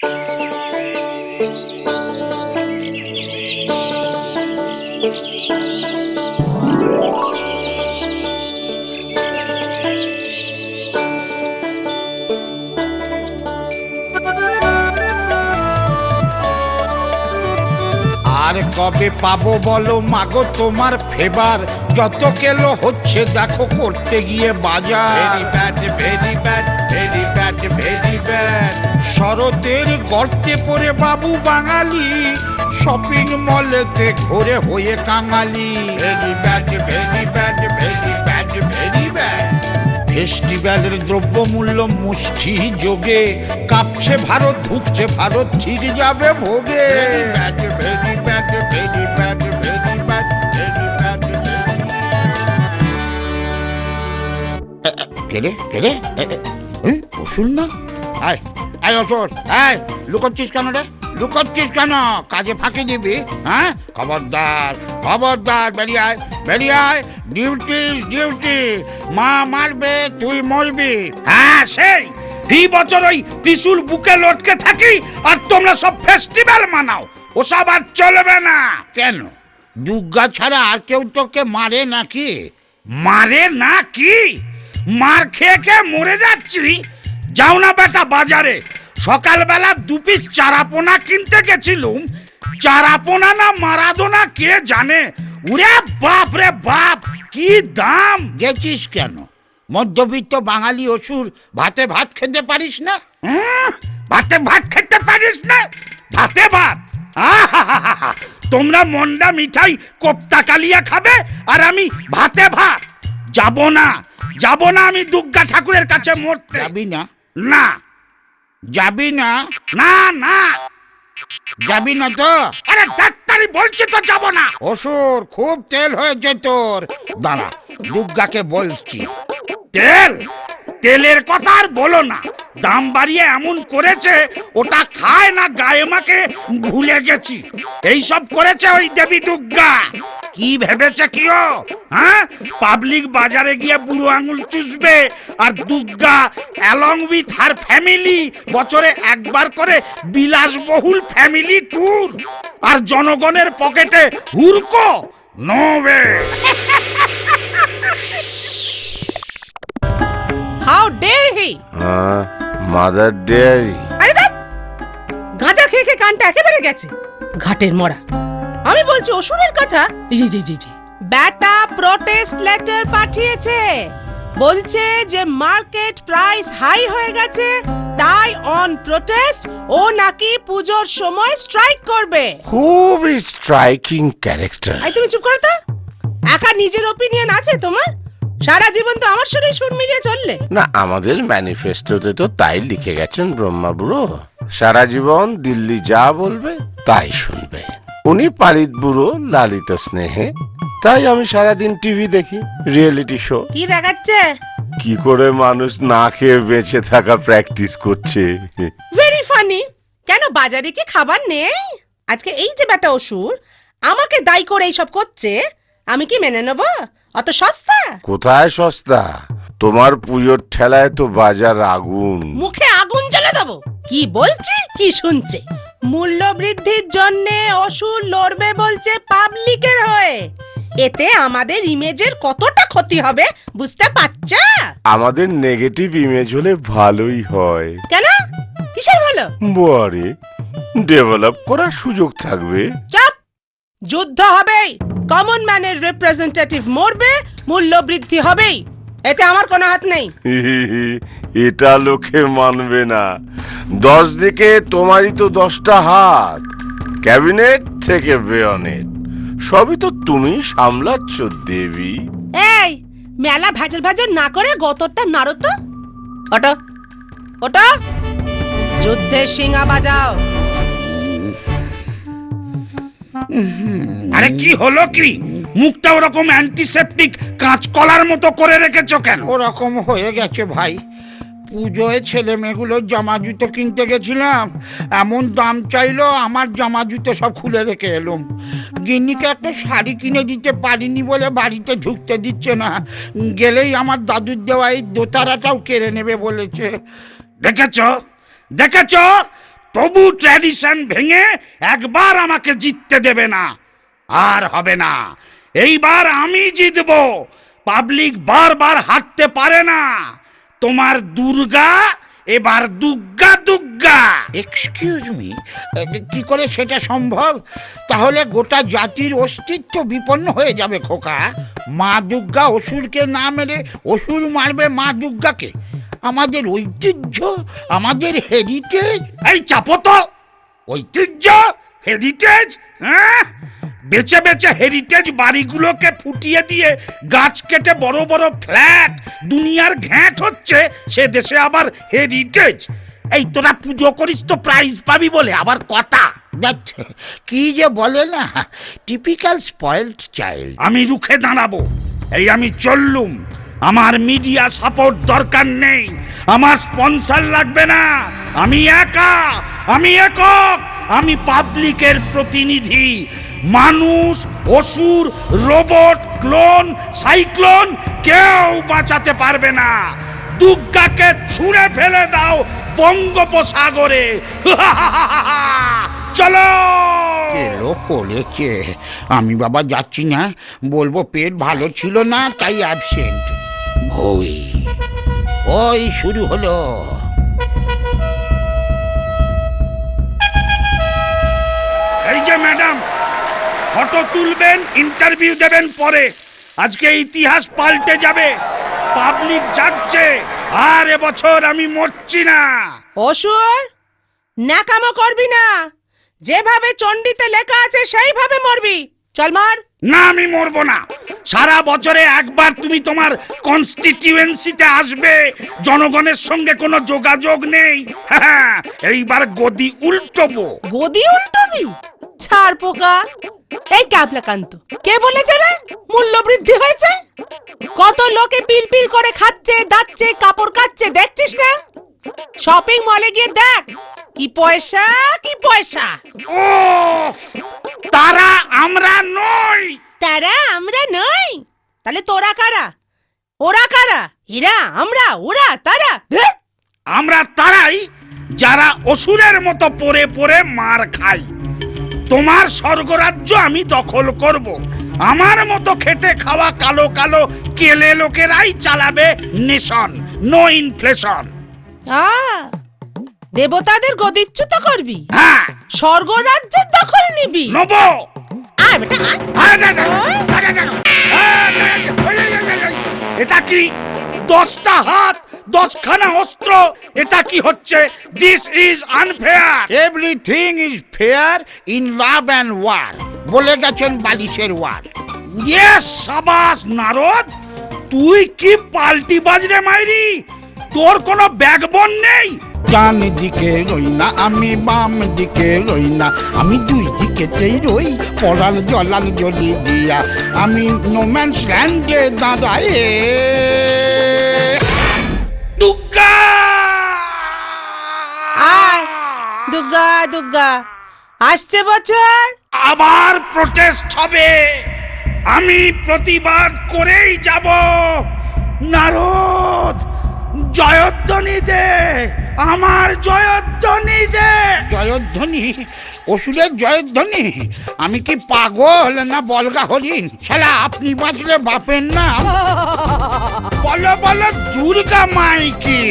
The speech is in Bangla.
আর কবে পাবো বলো মাগো তোমার ফেবার? যত কেলো হচ্ছে দেখো করতে গিয়ে বাজার। Very bad, very bad, very bad, very bad. শরতের গর্তে পড়ে বাবু বাঙালি, শপিং মলেতে ঘোরে হয়ে কাঙালি। Very bad, very bad, very bad, very bad. ফেস্টিভ্যালের দ্রব্যমূল্য মুষ্টি যোগে, কাঁপছে ভারত, ধুকছে ভারত, ঠিক যাবে ভোগে। Very bad, very bad, very bad, very bad, very bad. কেরে কেরে অসুর না? আয় আয় অসুর, আয় লুকোচ্ছিস কেন রে? লুকোচ্ছিস কেন? কাজে ফাঁকি দিবি? হ্যাঁ, খবরদার খবরদার, বেরিয়ে আয় বেরিয়ে আয়। ডিউটি ডিউটি, মা মারবে তুই মরবি। হ্যাঁ সেই ফি বছর ওই ত্রিশুল বুকে লটকে থাকি আর তোমরা সব ফেস্টিভ্যাল মানাও, ওসব আর চলবে না। কেন, দুর্গা ছাড়া আর কেউ তোকে মারে নাকি? মারে না কি? মার খেয়ে খেয়ে মরে যাচ্ছি। যাও না বেটা বাজারে, সকালবেলা 2 পিস চারাপোনা কিনতে গেছিলুম। চারাপোনা না মারাদোনা কে জানে। উরে বাপ রে বাপ, কি দাম! গেছিস কেন? মধ্যবিত্ত বাঙালি অসুর, ভাতে ভাত খেতে পারিস না? ভাতে ভাত খেতে পারিস না? ভাতে ভাত? আহা, তোমরা মন্ডা মিঠাই কোপ্তা কালিয়া খাবে আর আমি ভাতে ভাত? যাব না, যাব না আমি দুর্গা ঠাকুরের কাছে মরতে। যাবি না? না। যাবি না? না না যাবি না তো? আরে ডাক্তারি বলছে তো যাব না। অসুর, খুব তেল হয়েছে তোর। দাঁড়া, দুর্গাকে বলছি। তেল? তেলের কথা আর বলো না, দাম বাড়িয়ে এমন করেছে ওটা খায় না গায়ে মাকে ভুলে গেছি। এইসব করেছে ওই দেবী দুর্গা। কি ভেবেছে কি ও? হ্যাঁ, পাবলিক বাজারে গিয়ে বুড়ো আঙুল চুষবে আর Durga along with her family বছরে একবার করে বিলাসবহুল ফ্যামিলি ট্যুর, আর জনগণের পকেটে হুরকো? No way. How dare he? Mother Dairy. আরে দেখ, গাঁজা খেয়ে খেয়ে কানটা একেবারে গেছে ঘাটের মরা। আমি বলছি অসুরের কথা। ব্যাটা প্রোটেস্ট লেটার পাঠিয়েছে, বলছে যে মার্কেট প্রাইস হাই হয়ে গেছে, তাই অন প্রোটেস্ট ও নাকি পূজোর সময় স্ট্রাইক করবে। খুবই স্ট্রাইকিং ক্যারেক্টার। আই তুমি চুপ করো তো। একা নিজের ওপিনিয়ন আছে তোমার? সারা জীবন তো আমার সঙ্গে সুর মিলিয়ে চললে। না, আমাদের ম্যানিফেস্টোতে তো তাই লিখে গেছেন ব্রহ্মা বুড়ো। সারা জীবন দিল্লি যা বলবে তাই শুনবে। উনি পালিত বুড়ো, লালিত স্নেহে। তাই আমি সারাদিন টিভি দেখি, রিয়েলিটি শো। কি দেখাচ্ছে? কি করে মানুষ না খেয়ে বেঁচে থাকা প্র্যাকটিস করছে। Very funny. কেন বাজারে কি খাবার নেই? আজকে এই যে বেটা অসুর আমাকে দায়ী করে এইসব করছে, আমি কি মেনে নেব? অত সস্তা? কোথায় সস্তা? তোমার পুজোর ঠেলায় তো বাজার আগুন। মুখে আগুন জ্বালা দেবো? কি বলছি কি শুনছে? মূল্য বৃদ্ধির জন্য অসুর লড়বে বলছে পাবলিকের হয়ে। এতে আমাদের ইমেজের কতটা ক্ষতি হবে বুঝতে পারছো? আমাদের নেগেটিভ ইমেজ হলে ভালোই হয়। কেন? কিসের ভালো? বারে, ডেভেলপ করার সুযোগ থাকবে। চাপ! যুদ্ধ হবেই, কমন ম্যানের রিপ্রেজেন্টেটিভ মরবে, মূল্য বৃদ্ধি হবেই, এতে আমার কোনো হাত নেই। এটা লোকে মানবে না। 10 দিকে তোমারই তো 10টা হাত, ক্যাবিনেট থেকে বেয়নেট, সবই তো তুমি সামলাচ্ছ দেবী। এই মেলা ভেজাল ভেজাল না করে গতরটা নাড়ো তো। ওটো ওটো, যুদ্ধের শিঙা বাজাও। আরে কি হলো কি? মুখটা ওরকম অ্যান্টিসেপটিক কাঁচকলার মতো করে রেখেছো কেন? ওরকম হয়ে গেছে ভাই। পুজোয় ছেলে মেয়েগুলোর জামা জুতো কিনতে গেছিলাম, এমন দাম চাইলো, আমার জামা জুতো সব খুলে রেখে এলুম। গিন্নিকে একটা শাড়ি কিনে দিতে পারিনি বলে বাড়িতে ঢুকতে দিচ্ছে না, গেলেই আমার দাদুর দেওয়া এই দোতারাটাও কেড়ে নেবে বলেছে। দেখেছো দেখেছো, তবু ট্র্যাডিশন ভেঙে একবার আমাকে জিততে দেবে না। আর হবে না, এইবার আমি জিতবো। পাবলিক বারবার হারতে পারে না। তোমার দুর্গা এবার দুগ্গা দুগ্গা। এক্সকিউজ মি, কি করে সেটা সম্ভব? তাহলে গোটা জাতির অস্তিত্ব বিপন্ন হয়ে যাবে খোকা। মা দুর্গা অসুরকে না মেরে অসুর মারবে মা দুর্গাকে। আমাদের ঐতিহ্য, আমাদের হেরিটেজ। এই চাপো তো। ঐতিহ্য, হেরিটেজ, হ্যাঁ? বেচে বেচে হেরিটেজ বাড়িগুলোকে ফুটিয়ে দিয়ে গাছ কেটে বড় বড় ফ্ল্যাট দুনিয়ার ঘ্যাঁট হচ্ছে, সে দেশে আবার হেরিটেজ। এই তোরা পুজো করিস তো প্রাইজ পাবি বলে আবার কথা। দেখ কি যে বলে না, টিপিক্যাল স্পয়েলড চাইল্ড। আমি রুখে দাঁড়াবো। এই আমি চললুম। আমার মিডিয়া সাপোর্ট দরকার নেই, আমার স্পন্সর লাগবে না। আমি একা, আমি একক, আমি পাবলিকের প্রতিনিধি। মানুষ, অসুর, রোবট, ক্লোন, সাইক্লোন কেউ বাঁচাতে পারবে না। দুর্গাকে ছুঁড়ে ফেলে দাও বঙ্গোপসাগরে। চলো। কেলো করেছে। আমি বাবা যাচ্ছি না, বলবো পেট ভালো ছিল না তাই অ্যাবসেন্ট। ওই ওই শুরু হলো। এই যে ম্যাডাম, ফটো তুলবেন, ইন্টারভিউ দেবেন পরে। আজকে ইতিহাস পাল্টে যাবে। পাবলিক যাচ্ছে, আর এবছর আমি মরছি না। অসুর, ন্যাকামো করবি না। যেভাবে চণ্ডীতে লেখা আছে সেইভাবে মরবি। চল মার। না, আমি মরবো না। সারা বছরে একবার তুমি তোমার কনস্টিটিউয়েন্সিতে আসবে, জনগণের সঙ্গে কোনো যোগাযোগ নেই। হ্যাঁ, এইবার গদি উল্টোবো। গদি উল্টবি? ছাড় পোকা। এই ক্যাবলাকান্ত, কে বলেছে রে মূল্য বৃদ্ধি হয়েছে? কত লোকে পিল পিল করে খাচ্ছে, দাচ্ছে, কাপড় কাচ্ছে, দেখছিস না? শপিং মলে গিয়ে দেখ কি পয়সা, কি পয়সা। ওফ, তারা আমরা নই। তারা আমরা নই? তাহলে তোরা কারা? ওরা কারা? এরা, আমরা, ওরা, তারা? ধ্যাৎ! আমরা তারাই যারা অসুরের মতো পড়ে পড়ে মার খাই। তোমার স্বর্গরাজ্য আমি দখল করব। আমার মতো খেটে খাওয়া কালো কালো কেলে লোকেরাই চালাবে নেশন। No inflation. দেবতাদের গদিচ্যুত করবি? হ্যাঁ, স্বর্গরাজ্যের দখল নিবি? নবো। আয় বেটা এটা কি? 10টা হাত, 10খানা অস্ত্র, এটা কি হচ্ছে? This is unfair. Everything is fair in love and war, বলে গেছেন বালিশের ওয়ার। ইয়েস, সাবাস নারদ। তুই কি পাল্টি বাজরে মাইরি? তোর কোনো ব্যাকবোন নেই। ডান দিকে রই না আমি, বাম দিকে রই না আমি, দুই দিকেতেই রই পড়াল জলাল জলি দিয়া। আমি নোম্যান্স ল্যান্ডে দাঁড়ায়। দুর্গা! আয় দুর্গা, দুর্গা আসছে বছর। আবার প্রটেস্ট হবে। আমি প্রতিবাদ করেই যাব। নারদ, জয়ধ্বনি দে, আমার জয়ধ্বনি দে। জয়ধ্বনি? অসুরের জয়ধ্বনি? আমি কি পাগল না বলগা হরিণ? শালা আপনি বাঁচলে বাপের নাম। বলো বলো দুর্গা মাইকি।